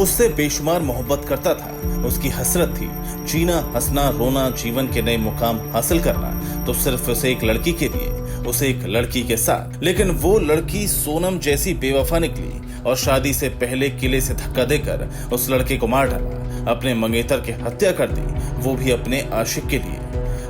वो उससे बेशुमार मोहब्बत करता था। उसकी हसरत थी जीना, हंसना, रोना, जीवन के नए मुकाम हासिल करना, तो सिर्फ उसे एक लड़की के लिए, उसे एक लड़की के साथ। लेकिन वो लड़की सोनम जैसी बेवफा निकली और शादी से पहले किले से धक्का देकर उस लड़के को मार डाला, अपने मंगेतर की हत्या कर दी, वो भी अपने आशिक के लिए।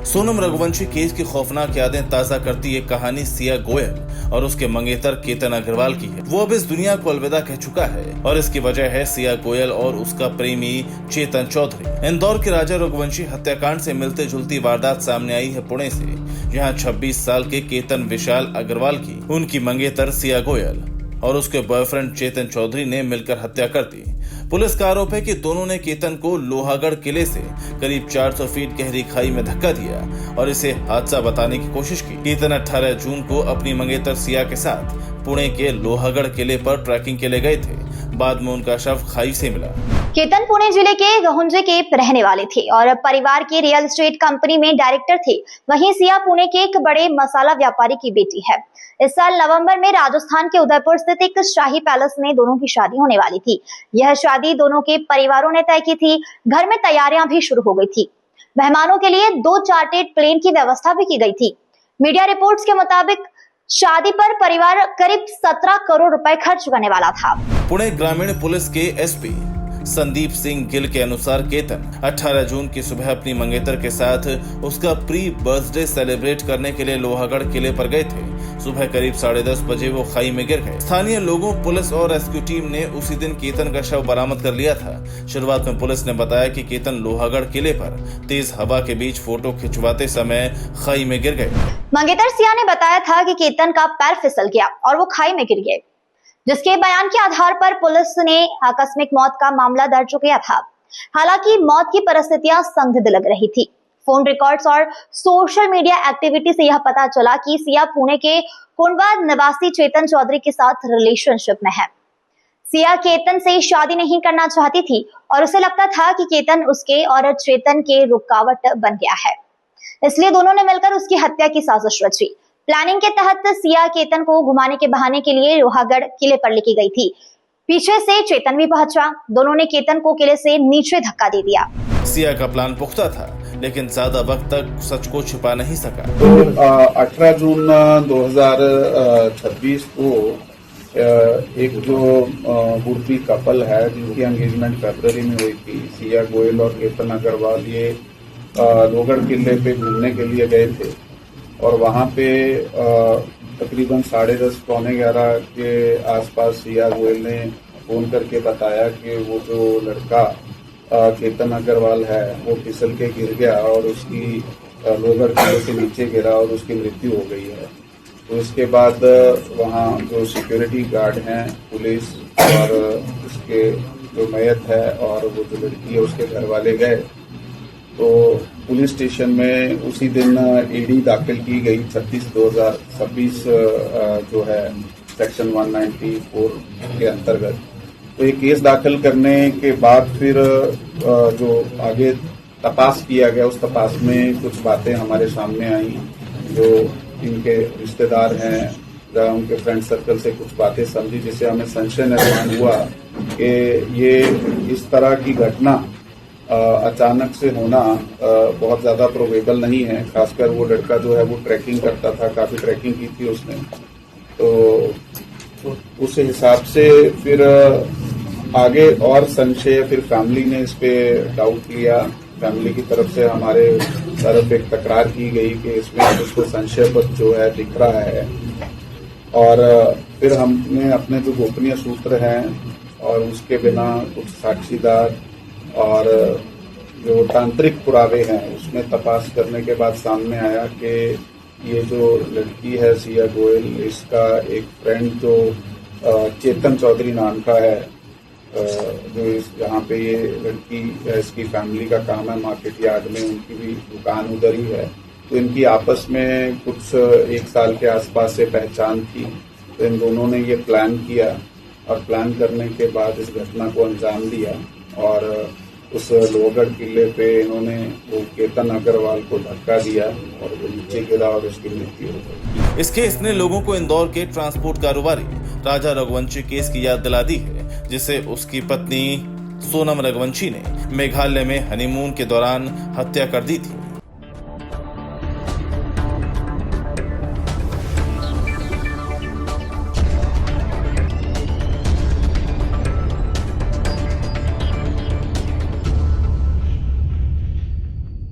सोनम रघुवंशी केस की खौफनाक यादें ताजा करती ये कहानी सिया गोयल और उसके मंगेतर केतन अग्रवाल की है। वो अब इस दुनिया को अलविदा कह चुका है और इसकी वजह है सिया गोयल और उसका प्रेमी चेतन चौधरी। इंदौर के राजा रघुवंशी हत्याकांड से मिलते जुलती वारदात सामने आई है पुणे से, जहां 26 साल के केतन विशाल अग्रवाल की उनकी मंगेतर सिया गोयल और उसके बॉयफ्रेंड चेतन चौधरी ने मिलकर हत्या कर दी। पुलिस का आरोप है कि दोनों ने केतन को लोहागढ़ किले से करीब 400 फीट गहरी खाई में धक्का दिया और इसे हादसा बताने की कोशिश की। केतन 18 जून को अपनी मंगेतर सिया के साथ पुणे के लोहागढ़ किले पर ट्रैकिंग के लिए गए थे। बाद में उनका शव खाई से मिला। केतन पुणे जिले के गहुंजे के रहने वाले थे और परिवार की रियल एस्टेट कंपनी में डायरेक्टर थे। वहीं सिया पुणे के एक बड़े मसाला व्यापारी की बेटी है। इस साल नवंबर में राजस्थान के उदयपुर स्थित एक शाही पैलेस में दोनों की शादी होने वाली थी। यह शादी दोनों के परिवारों ने तय की थी। घर में तैयारियां भी शुरू हो गई थी। मेहमानों के लिए 2 चार्टर्ड प्लेन की व्यवस्था भी की गई थी। मीडिया रिपोर्ट्स के मुताबिक शादी पर परिवार करीब 17 करोड़ रुपए खर्च करने वाला था। पुणे ग्रामीण पुलिस के एसपी संदीप सिंह गिल के अनुसार केतन 18 जून की सुबह अपनी मंगेतर के साथ उसका प्री बर्थडे सेलिब्रेट करने के लिए लोहागढ़ किले पर गए थे। सुबह करीब 10:30 बजे वो खाई में गिर गए। स्थानीय लोगों, पुलिस और रेस्क्यू टीम ने उसी दिन केतन का शव बरामद कर लिया था। शुरुआत में पुलिस ने बताया कि केतन लोहागढ़ किले पर तेज हवा के बीच फोटो खिंचवाते समय खाई में गिर गए। मंगेतर सिया ने बताया था कि केतन का पैर फिसल गया और वो खाई में गिर गए, जिसके बयान के आधार पर पुलिस ने आकस्मिक मौत का मामला दर्ज किया था। हालांकि मौत की परिस्थितियां संदिग्ध लग रही थी। फोन रिकॉर्ड्स और सोशल मीडिया एक्टिविटी से यह पता चला कि सिया पुणे के कोंडवा निवासी चेतन चौधरी के साथ रिलेशनशिप में है। सिया केतन से शादी नहीं करना चाहती थी और उसे लगता था कि केतन उसके और चेतन के रुकावट बन गया है, इसलिए दोनों ने मिलकर उसकी हत्या की साजिश रची। प्लानिंग के तहत सिया केतन को घुमाने के बहाने के लिए लोहागढ़ किले पर लेके गई थी। पीछे से चेतन भी पहुंचा। दोनों ने केतन को किले से नीचे धक्का दे दिया। सिया का प्लान पुख्ता था, लेकिन ज्यादा वक्त तक सच को छिपा नहीं सका। तो 18 जून 2026 को एक जो बुढ़ी कपल है जिनकी एंगेजमेंट फरवरी में हुई थी, सिया गोयल और केतन अग्रवाल, ये लोहगढ़ किले पे घूमने के लिए गए थे और वहाँ पे तकरीबन 10:30 पौने 11 के आसपास सिया गोयल ने फोन करके बताया कि वो जो लड़का केतन अग्रवाल है वो फिसल के गिर गया और उसकी लोहगढ़ किले से नीचे गिरा और उसकी मृत्यु हो गई है। तो इसके बाद वहाँ जो सिक्योरिटी गार्ड हैं, पुलिस और उसके जो मैयत है और वो जो लड़की है उसके घर वाले गए। तो पुलिस स्टेशन में उसी दिन ईडी दाखिल की गई 36/2026 जो है सेक्शन 194 के अंतर्गत। तो ये केस दाखिल करने के बाद फिर जो आगे तपास किया गया, उस तपास में कुछ बातें हमारे सामने आई। जो इनके रिश्तेदार हैं या उनके फ्रेंड सर्कल से कुछ बातें समझी, जिससे हमें संशय निर्माण हुआ कि ये इस तरह की घटना अचानक से होना बहुत ज्यादा प्रोबेबल नहीं है। खासकर वो लड़का जो है वो ट्रैकिंग करता था, काफी ट्रैकिंग की थी उसने। तो उस हिसाब से फिर आगे और संशय, फिर फैमिली ने इस पे डाउट लिया। फैमिली की तरफ से हमारे तरफ एक तकरार की गई कि इसमें कुछ तो संशयपद जो है दिख रहा है। और फिर हमने अपने जो गोपनीय सूत्र हैं और उसके बिना कुछ साक्षीदार और जो तांत्रिक पुरावे हैं उसमें तपास करने के बाद सामने आया कि ये जो लड़की है सिया गोयल, इसका एक फ्रेंड जो चेतन चौधरी नाम का है, जो यहाँ पे ये लड़की, इसकी फैमिली का काम है मार्केट यार्ड में, उनकी भी दुकान उधर ही है। तो इनकी आपस में कुछ 1 साल के आसपास से पहचान थी। तो इन दोनों ने ये प्लान किया और प्लान करने के बाद इस घटना को अंजाम दिया और उस लोहगढ़ किले पे इन्होंने वो केतन अग्रवाल को धक्का दिया और वो नीचे गिरा और उसकी मृत्यु हो गई। इस केस ने लोगों को इंदौर के ट्रांसपोर्ट कारोबारी राजा रघुवंशी केस की याद दिला दी है, जिसे उसकी पत्नी सोनम रघुवंशी ने मेघालय में हनीमून के दौरान हत्या कर दी थी।